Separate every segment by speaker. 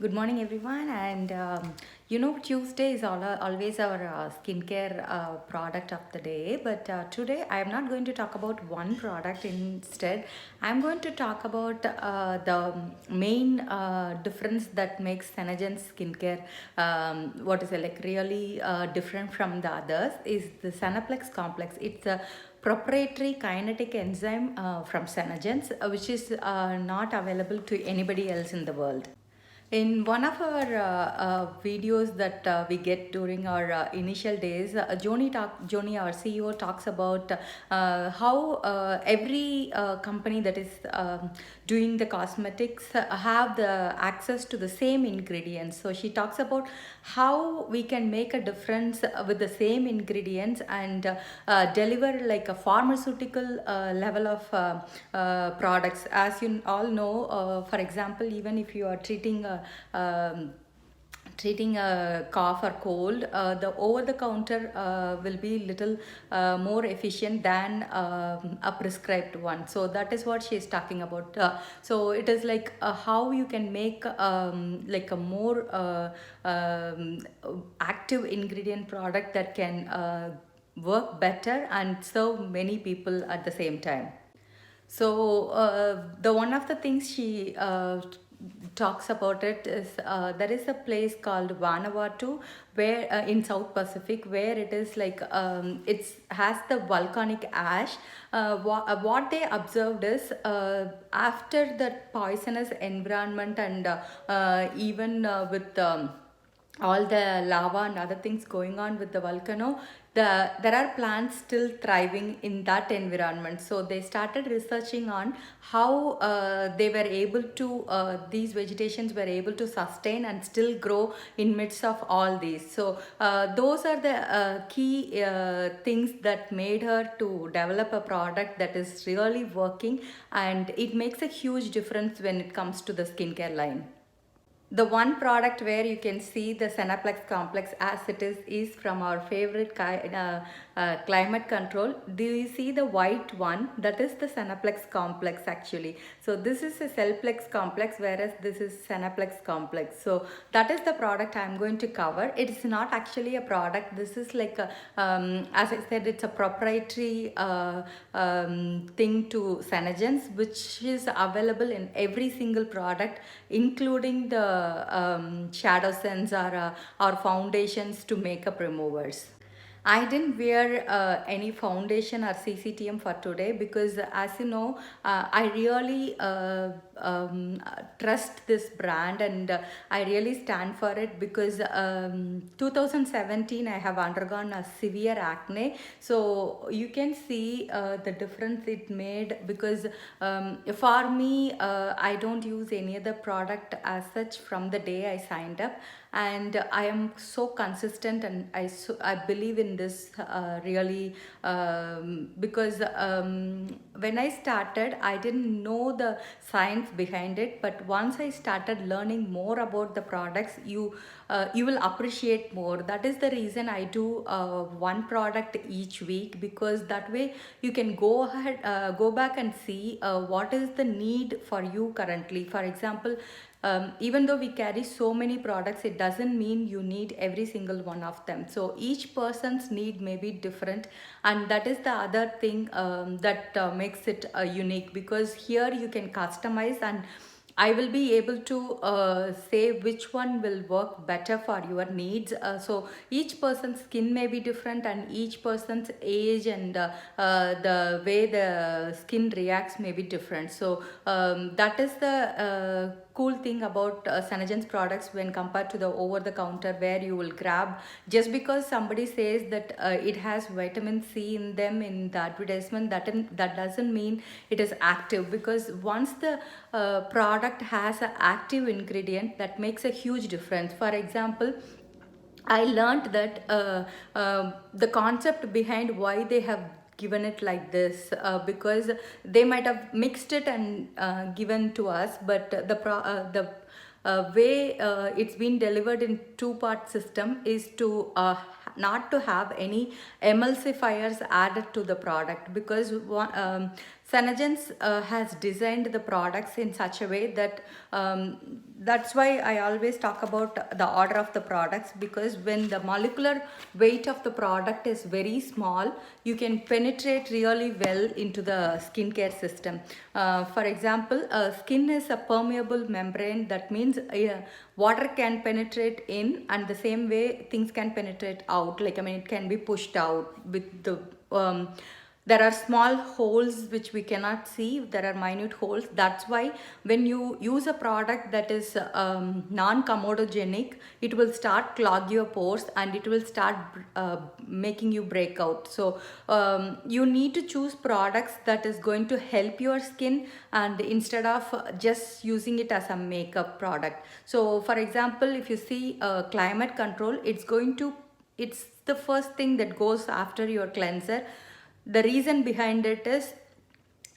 Speaker 1: Good morning, everyone. And Tuesday is always our skincare product of the day. But today, I am not going to talk about one product. Instead, I'm going to talk about the main difference that makes Senagen's skincare, what is it, like really different from the others, is the Senaplex complex. It's a proprietary kinetic enzyme from Senagens, which is not available to anybody else in the world. In one of our videos that we get during our initial days, Joni, our CEO, talks about how every company that is doing the cosmetics have the access to the same ingredients. So she talks about how we can make a difference with the same ingredients and deliver like a pharmaceutical level of products. As you all know, for example, even if you are treating a cough or cold, the over the counter will be little more efficient than a prescribed one. So that is what she is talking about. So it is like how you can make like a more active ingredient product that can work better and serve many people at the same time. So the one of the things she talks about it is there is a place called Vanuatu where in South Pacific where it is like it's has the volcanic ash. What they observed is after that poisonous environment and even with all the lava and other things going on with the volcano, there are plants still thriving in that environment. So they started researching on how they were able to these vegetations were able to sustain and still grow in midst of all these. So those are the key things that made her to develop a product that is really working, and it makes a huge difference when it comes to the skincare line. The one product where you can see the Senaplex complex as it is from our favorite climate control. Do you see the white one? That is the Senaplex complex actually. So this is a Cellplex complex, whereas this is Senaplex complex. So that is the product I'm going to cover. It is not actually a product. This is like a, as I said, it's a proprietary thing to Senagens, which is available in every single product, including the shadow sense or foundations to makeup removers. I didn't wear any foundation or CCTM for today because, as you know, I really trust this brand, and I really stand for it because 2017 I have undergone a severe acne. So you can see the difference it made because for me, I don't use any other product as such from the day I signed up, and I am so consistent, and I believe in this really because when I started I didn't know the science behind it, but once I started learning more about the products, you will appreciate more. That is the reason I do one product each week, because that way you can go ahead go back and see what is the need for you currently. For example, even though we carry so many products, it doesn't mean you need every single one of them. So each person's need may be different, and that is the other thing that makes it unique, because here you can customize, and I will be able to say which one will work better for your needs. So each person's skin may be different, and each person's age and the way the skin reacts may be different. So that is the cool thing about Senagen's products when compared to the over the counter, where you will grab just because somebody says that it has vitamin C in them in the advertisement. That doesn't mean it is active, because once the product has an active ingredient, that makes a huge difference. For example, I learned that the concept behind why they have given it like this, because they might have mixed it and given to us, but the way it's been delivered in two-part system is to not to have any emulsifiers added to the product, because Senagens has designed the products in such a way that that's why I always talk about the order of the products, because when the molecular weight of the product is very small, you can penetrate really well into the skincare system. For example, skin is a permeable membrane. That means water can penetrate in, and the same way things can penetrate out. Like, I mean, it can be pushed out with the there are small holes which we cannot see. There are minute holes. That's why when you use a product that is non-comedogenic, it will start clog your pores, and it will start making you break out. So you need to choose products that is going to help your skin, and instead of just using it as a makeup product. So for example, if you see climate control, it's the first thing that goes after your cleanser. The reason behind it is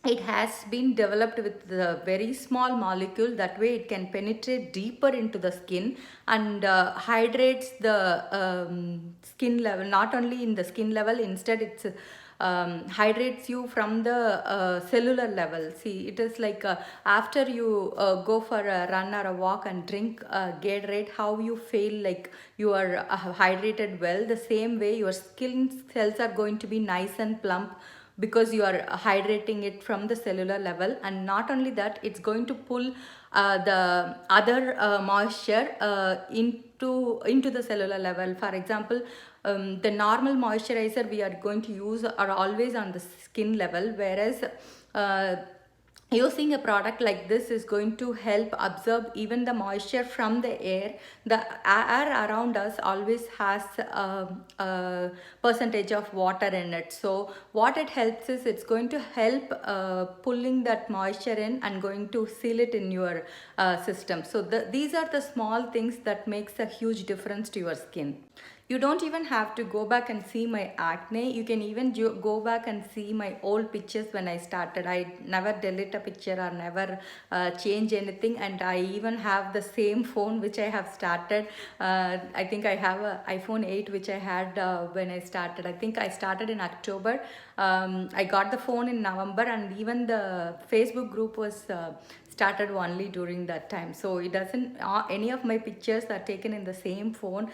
Speaker 1: it has been developed with the very small molecule. That way it can penetrate deeper into the skin and hydrates the skin level. Not only in the skin level, instead it's hydrates you from the cellular level. See, it is like after you go for a run or a walk and drink Gatorade, how you feel like you are hydrated well, the same way your skin cells are going to be nice and plump, because you are hydrating it from the cellular level. And not only that, it's going to pull the other moisture into the cellular level. For example, the normal moisturizer we are going to use are always on the skin level, whereas using a product like this is going to help absorb even the moisture from the air. The air around us always has a percentage of water in it. So what it helps is, it's going to help pulling that moisture in and going to seal it in your system. So these are the small things that makes a huge difference to your skin. You don't even have to go back and see my acne. You can even go back and see my old pictures when I started. I never delete a picture or never change anything, and I even have the same phone which I have started. I think I have a iPhone 8 which I had when I started. I think I started in October. I got the phone in November, and even the Facebook group was started only during that time. So it doesn't any of my pictures are taken in the same phone.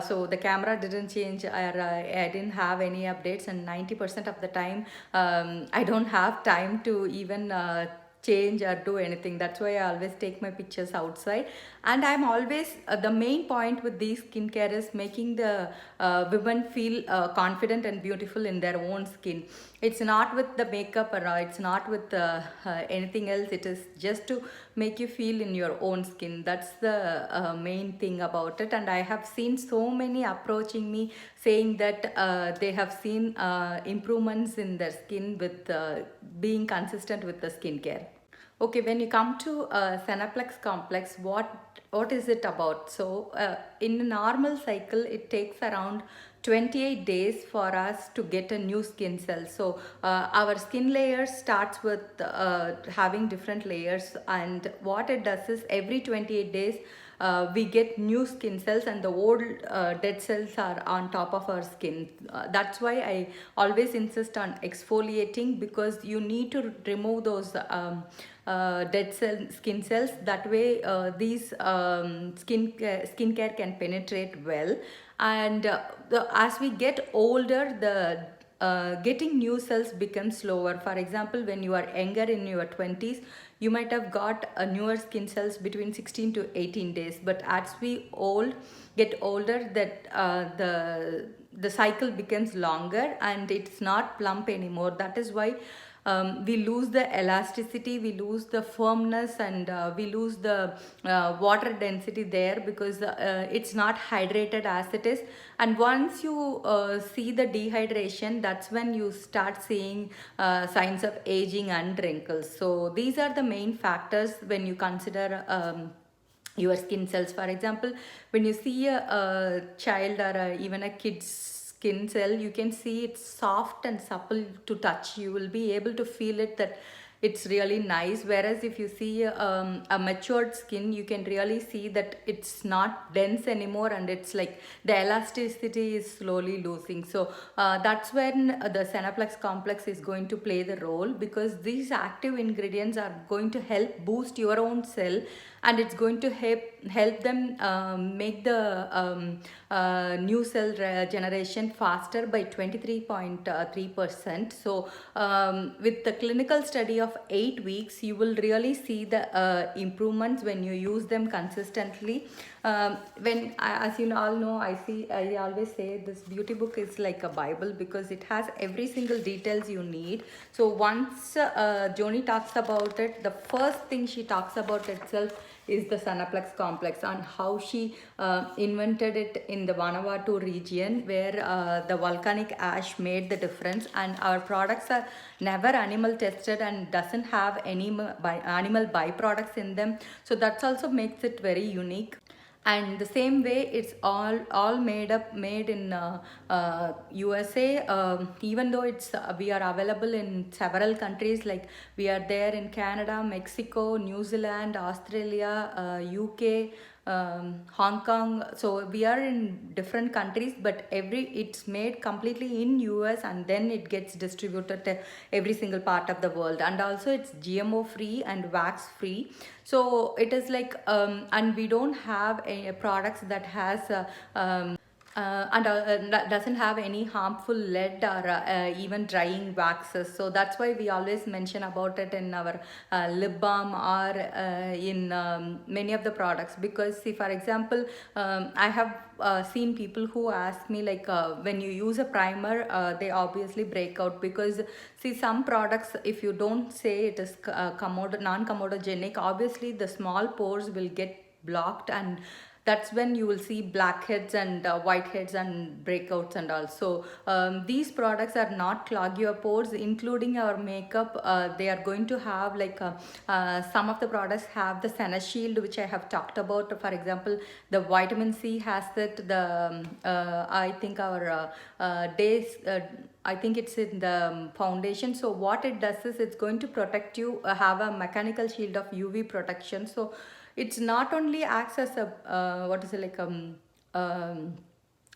Speaker 1: So the camera didn't change, or I didn't have any updates, and 90% of the time I don't have time to even change or do anything. That's why I always take my pictures outside. And I'm always the main point with these skincare is making the women feel confident and beautiful in their own skin. It's not with the makeup, or it's not with anything else. It is just to make you feel in your own skin. That's the main thing about it. And I have seen so many approaching me saying that they have seen improvements in their skin with being consistent with the skincare. Okay, when you come to Senaplex complex, what is it about? So in a normal cycle, it takes around 28 days for us to get a new skin cell. So our skin layer starts with having different layers, and what it does is every 28 days we get new skin cells, and the old dead cells are on top of our skin. That's why I always insist on exfoliating, because you need to remove those skin cells. That way these skincare can penetrate well. And as we get older, the getting new cells becomes slower. For example, when you are younger in your 20s, you might have got newer skin cells between 16 to 18 days. But as we get older, that the cycle becomes longer, and it's not plump anymore. That is why we lose the elasticity, we lose the firmness, and we lose the water density there, because it's not hydrated as it is. And once you see the dehydration, that's when you start seeing signs of aging and wrinkles. So these are the main factors when you consider your skin cells. For example, when you see a child or even a kid's skin cell, you can see it's soft and supple to touch. You will be able to feel it, that it's really nice. Whereas if you see a matured skin, you can really see that it's not dense anymore, and it's like the elasticity is slowly losing. So that's when the Senaplex complex is going to play the role, because these active ingredients are going to help boost your own cell and it's going to help them make the new cell generation faster by 23.3%. So with the clinical study of 8 weeks, you will really see the improvements when you use them consistently. As you all know, I always say this beauty book is like a Bible because it has every single details you need. So once Joni talks about it, the first thing she talks about itself is the Sonaplex complex and how she invented it in the Vanuatu region, where the volcanic ash made the difference, and our products are never animal tested and doesn't have any animal byproducts in them. So that's also makes it very unique. And the same way, it's all made in USA. Even though it's we are available in several countries, like we are there in Canada, Mexico, New Zealand, Australia, UK, Hong Kong. So we are in different countries, but it's made completely in US, and then it gets distributed to every single part of the world. And also it's GMO free and wax free. So it is like and we don't have a products that has and doesn't have any harmful lead or even drying waxes. So that's why we always mention about it in our lip balm or in many of the products. Because see, for example, I have seen people who ask me like when you use a primer, they obviously break out, because see, some products, if you don't say it is non-comedogenic, obviously the small pores will get blocked, and that's when you will see blackheads and whiteheads and breakouts and all. So these products are not clog your pores, including our makeup. They are going to have like some of the products have the Shield, which I have talked about. For example, the vitamin C has it. The I think our days. I think it's in the foundation. So what it does is it's going to protect you, have a mechanical shield of UV protection. So it's not only acts as a what is it like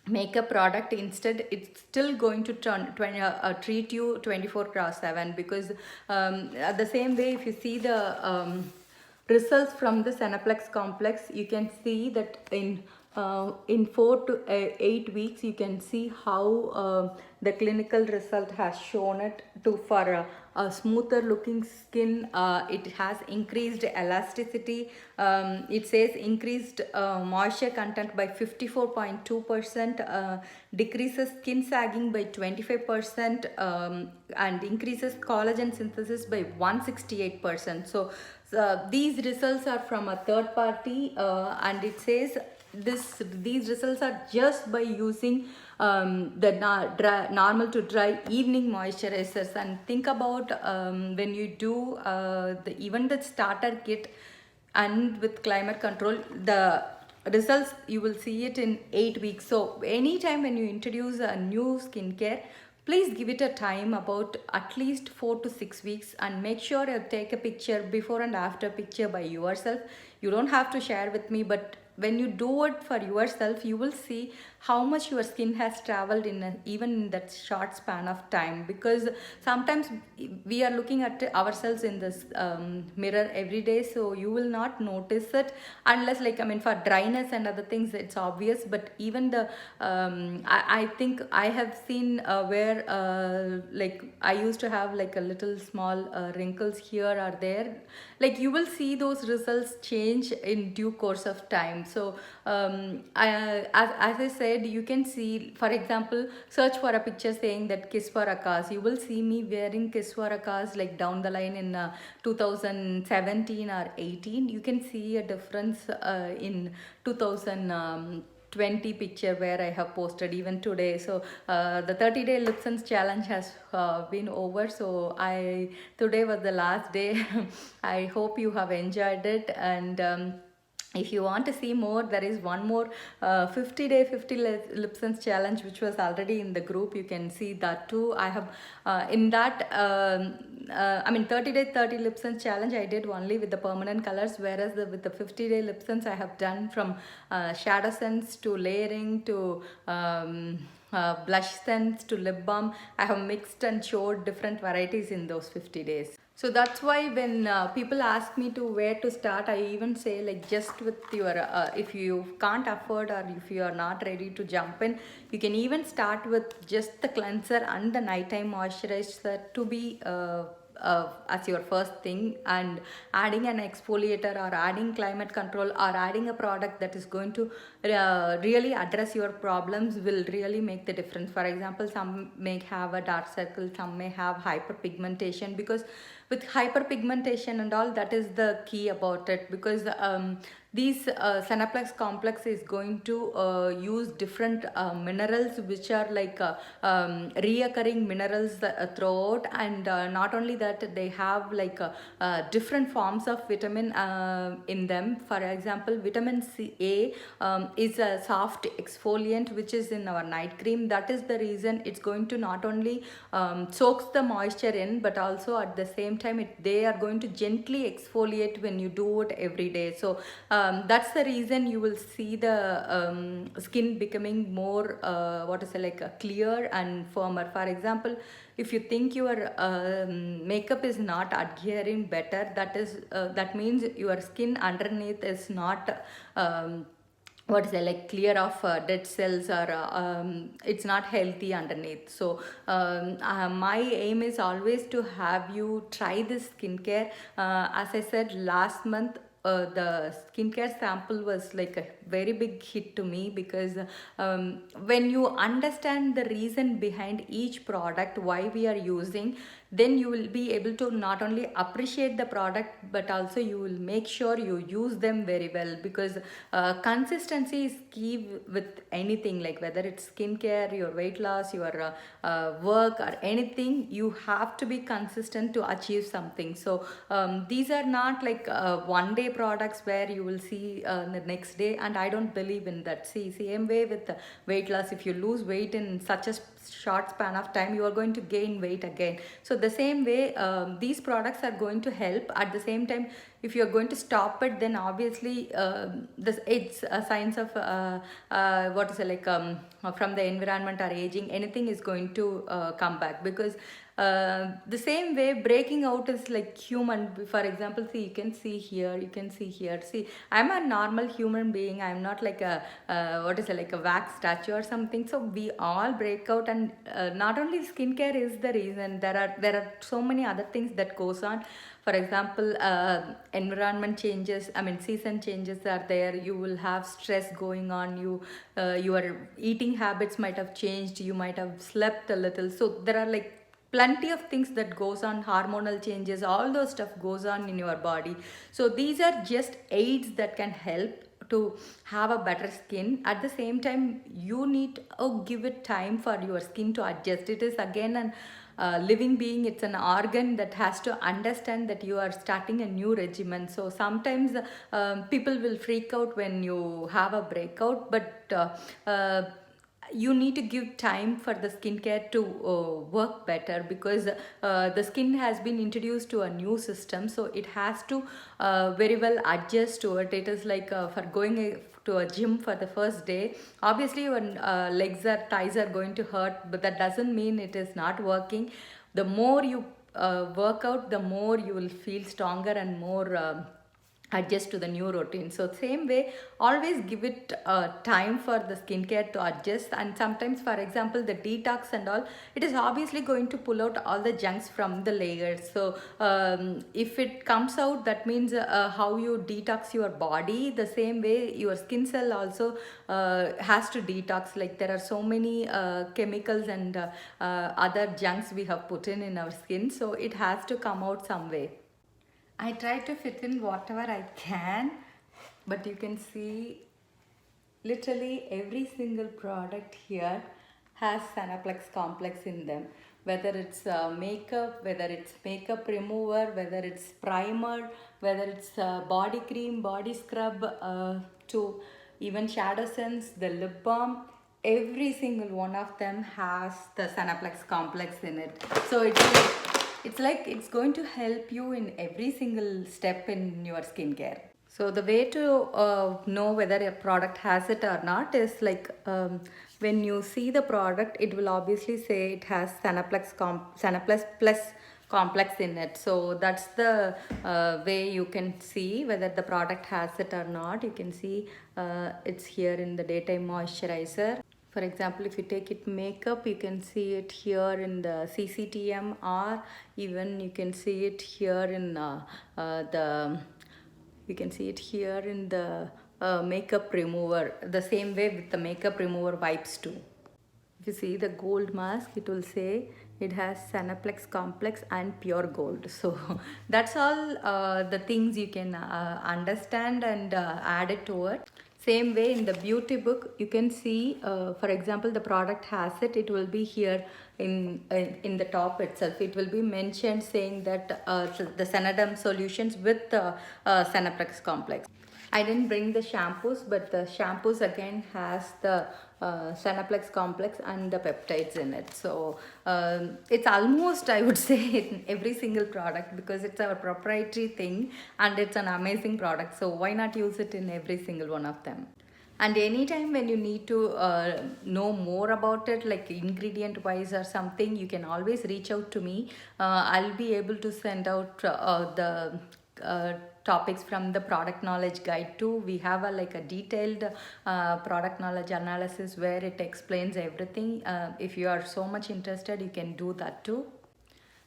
Speaker 1: makeup product. Instead, it's still going to treat you 24/7, because the same way, if you see the results from the Sonaplex complex, you can see that in 4 to 8 weeks, you can see how the clinical result has shown it to for a smoother looking skin. It has increased elasticity. It says increased moisture content by 54.2%, decreases skin sagging by 25%, and increases collagen synthesis by 168%. So these results are from a third party, and it says these results are just by using the normal to dry evening moisturizers. And think about when you do even the starter kit and with climate control, the results you will see it in 8 weeks. So anytime when you introduce a new skincare, please give it a time about at least 4 to 6 weeks, and make sure you take a picture, before and after picture by yourself. You don't have to share with me, but when you do it for yourself, you will see how much your skin has traveled even in that short span of time. Because sometimes we are looking at ourselves in this mirror every day, so you will not notice it unless, like, I mean, for dryness and other things it's obvious. But even the I think I have seen where like I used to have like a little small wrinkles here or there. Like, you will see those results change in due course of time. So as I said, you can see, for example, search for a picture saying that kiss for a cause. You will see me wearing kiss for a cause like down the line in 2017 or 18. You can see a difference in 2020 picture where I have posted even today. So the 30-day LipSense challenge has been over. So today was the last day. I hope you have enjoyed it. And if you want to see more, there is one more 50-day 50 LipSense challenge, which was already in the group. You can see that too. I have in that I mean 30-day 30 LipSense challenge I did only with the permanent colors, whereas with the 50-day LipSense I have done from shadow sense to layering to blush sense to lip balm. I have mixed and showed different varieties in those 50 days. So that's why when people ask me to where to start, I even say like just with your if you can't afford or if you are not ready to jump in, you can even start with just the cleanser and the nighttime moisturizer to be as your first thing, and adding an exfoliator or adding climate control or adding a product that is going to really address your problems will really make the difference. For example, some may have a dark circle, some may have hyperpigmentation, because with hyperpigmentation and all, that is the key about it, because these Senaplex complex is going to use different minerals which are like reoccurring minerals throughout, and not only that, they have like different forms of vitamin in them. For example, vitamin C A is a soft exfoliant which is in our night cream. That is the reason it's going to not only soaks the moisture in, but also at the same time they are going to gently exfoliate when you do it every day. So that's the reason you will see the skin becoming more what is it, like clear and firmer. For example, if you think your makeup is not adhering better, that means your skin underneath is not what is it, like clear of dead cells, or it's not healthy underneath. So my aim is always to have you try this skincare. As I said last month, the skincare sample was like a very big hit to me, because when you understand the reason behind each product, why we are using, then you will be able to not only appreciate the product, but also you will make sure you use them very well, because consistency is key with anything, like whether it's skincare, your weight loss, your work, or anything. You have to be consistent to achieve something. So these are not like one day products where you will see the next day, and I don't believe in that. See, same way with weight loss, if you lose weight in such a short span of time, you are going to gain weight again. So the same way, these products are going to help. At the same time, if you're going to stop it, then obviously it's a signs of what is it, like from the environment or aging, anything is going to come back, because the same way breaking out is like human. For example, see, you can see here, you can see here. See, I'm a normal human being, I'm not like a what is it, like a wax statue or something. So we all break out, and not only skincare is the reason. There are so many other things that goes on. For example, environment changes, I mean season changes are there. You will have stress going on, your eating habits might have changed, you might have slept a little. So there are like plenty of things that goes on, hormonal changes, all those stuff goes on in your body. So these are just aids that can help to have a better skin. At the same time, you need to give it time for your skin to adjust. It is again an living being, it's an organ that has to understand that you are starting a new regimen. So sometimes people will freak out when you have a breakout, but you need to give time for the skincare to work better, because the skin has been introduced to a new system, so it has to very well adjust to it. It is like for going to a gym for the first day, obviously your legs or thighs are going to hurt, but that doesn't mean it is not working. The more you work out, the more you will feel stronger and more adjust to the new routine. So same way, always give it time for the skincare to adjust. And sometimes, for example, the detox and all, it is obviously going to pull out all the junks from the layers. So if it comes out, that means how you detox your body, the same way your skin cell also has to detox. Like there are so many chemicals and other junks we have put in our skin, so it has to come out some way. I try to fit in whatever I can, but you can see literally every single product here has Senaplex complex in them. Whether it's makeup, whether it's makeup remover, whether it's primer, whether it's body cream, body scrub, to even shadow sense, the lip balm, every single one of them has the Senaplex complex in it. So it's like it's going to help you in every single step in your skincare. So the way to know whether a product has it or not is like when you see the product, it will obviously say it has Senaplex Plus complex in it. So that's the way you can see whether the product has it or not. You can see it's here in the daytime moisturizer. For example, if you take it makeup, you can see it here in the CCTM, or even you can see it here in the you can see it here in the makeup remover, the same way with the makeup remover wipes too. If you see the gold mask, it will say it has Sanaplex complex and pure gold. So that's all the things you can understand and add it to it. Same way in the beauty book, you can see, for example, the product has it. It will be here in the top itself. It will be mentioned saying that the Sanadam solutions with the Sanaplex complex. I didn't bring the shampoos, but the shampoos again has the Sanaplex complex and the peptides in it. So it's almost, I would say, in every single product, because it's our proprietary thing and it's an amazing product. So why not use it in every single one of them? And anytime when you need to know more about it, like ingredient wise or something, you can always reach out to me. I'll be able to send out the topics from the product knowledge guide too. We have a detailed product knowledge analysis where it explains everything. If you are so much interested, you can do that too.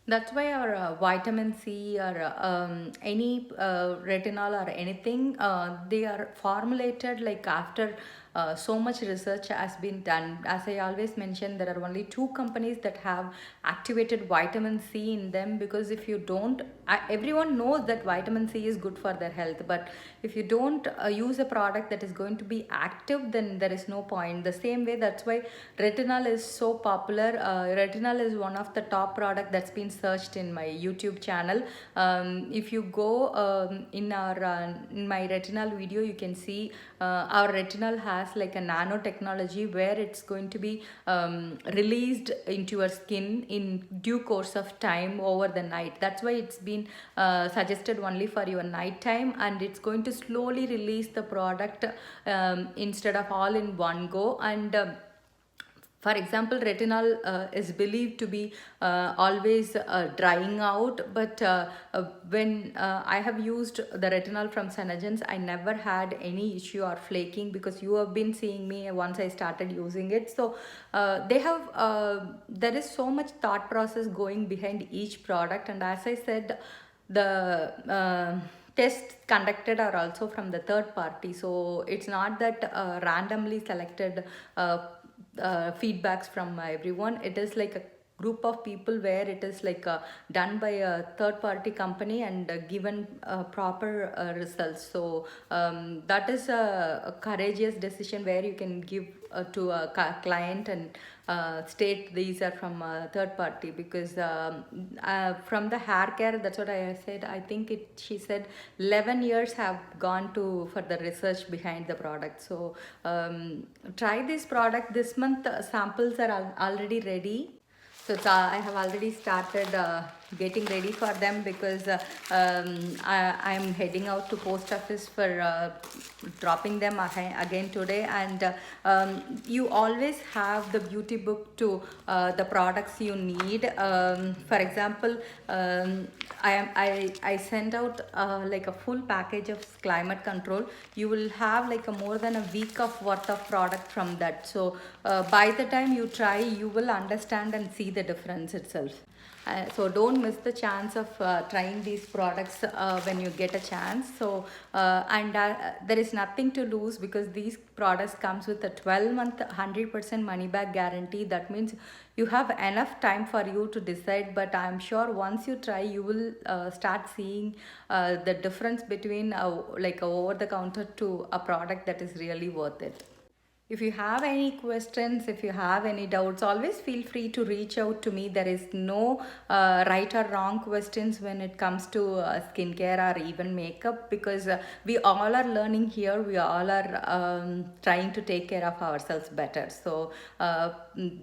Speaker 1: That's why our vitamin C or any retinol or anything, they are formulated like after so much research has been done. As I always mention, there are only 2 companies that have activated vitamin C in them, because if you don't, everyone knows that vitamin C is good for their health, but if you don't use a product that is going to be active, then there is no point. The same way, that's why retinol is so popular. Retinol is one of the top product that's been searched in my YouTube channel. If you go in my retinol video, you can see our retinol has like a nanotechnology where it's going to be released into your skin in due course of time over the night. That's why it's been suggested only for your night time, and it's going to slowly release the product instead of all in one go. And for example, retinol is believed to be always drying out, but when I have used the retinol from Senegence, I never had any issue or flaking, because you have been seeing me once I started using it. So there is so much thought process going behind each product, and as I said, the tests conducted are also from the third party. So it's not that randomly selected feedbacks from everyone. It is like a group of people where it is like done by a third party company and given proper results. So that is a courageous decision where you can give to a client and state these are from a third party, because from the hair care, that's what I said. I think she said 11 years have gone to for the research behind the product. So try this product this month. Samples are already ready. So I have already started getting ready for them, because I'm heading out to post office for dropping them again today. And you always have the beauty book to the products you need. For example, I sent out like a full package of climate control. You will have like a more than a week of worth of product from that. So by the time you try, you will understand and see the difference itself. So don't miss the chance of trying these products when you get a chance. So and there is nothing to lose, because these products comes with a 12-month 100% money back guarantee. That means you have enough time for you to decide, but I'm sure once you try, you will start seeing the difference between like a over the counter to a product that is really worth it. If you have any questions, if you have any doubts, always feel free to reach out to me. There is no right or wrong questions when it comes to skincare or even makeup, because we all are learning here. We all are trying to take care of ourselves better. So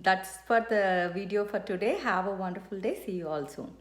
Speaker 1: that's for the video for today. Have a wonderful day. See you all soon.